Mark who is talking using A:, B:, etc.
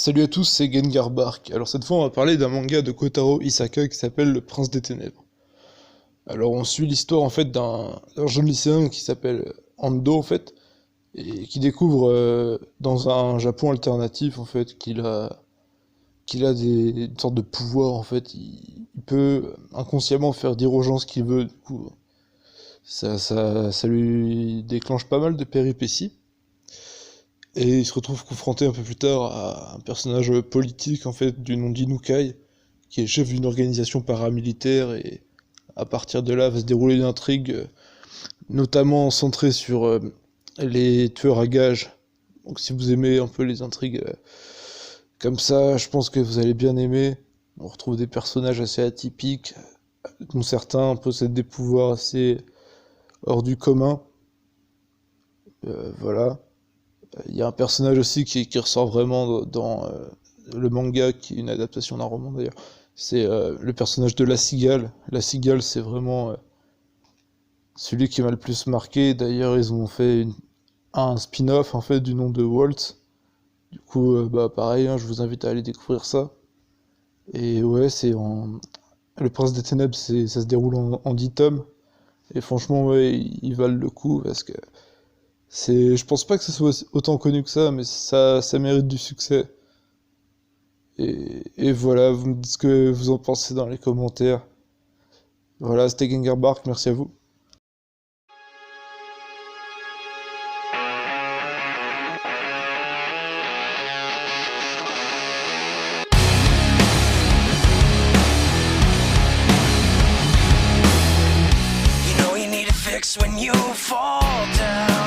A: Salut à tous, c'est Gengar Bark. Alors cette fois on va parler d'un manga de Kotaro Isaka qui s'appelle Le Prince des Ténèbres. Alors on suit l'histoire en fait d'un jeune lycéen qui s'appelle Ando en fait, et qui découvre dans un Japon alternatif en fait qu'il a une sorte de pouvoir en fait, il peut inconsciemment faire dire aux gens ce qu'il veut, du coup ça lui déclenche pas mal de péripéties. Et il se retrouve confronté un peu plus tard à un personnage politique en fait du nom d'Inukai, qui est chef d'une organisation paramilitaire, et à partir de là va se dérouler une intrigue notamment centrée sur les tueurs à gages. Donc si vous aimez un peu les intrigues comme ça, je pense que vous allez bien aimer. On retrouve des personnages assez atypiques, dont certains possèdent des pouvoirs assez hors du commun. Voilà. Il y a un personnage aussi qui ressort vraiment dans le manga, qui est une adaptation d'un roman d'ailleurs. C'est le personnage de la cigale. La cigale, c'est vraiment celui qui m'a le plus marqué. D'ailleurs, ils ont fait un spin-off en fait du nom de Walt. Du coup, bah pareil, hein, je vous invite à aller découvrir ça. Et ouais, Le Prince des Ténèbres, ça se déroule en 10 tomes. Et franchement, ouais, ils valent le coup parce que je pense pas que ce soit autant connu que ça, mais ça mérite du succès. Et voilà, vous me dites ce que vous en pensez dans les commentaires. Voilà, c'était Gengar Bark, merci à vous.
B: You know you need a fix when you fall down.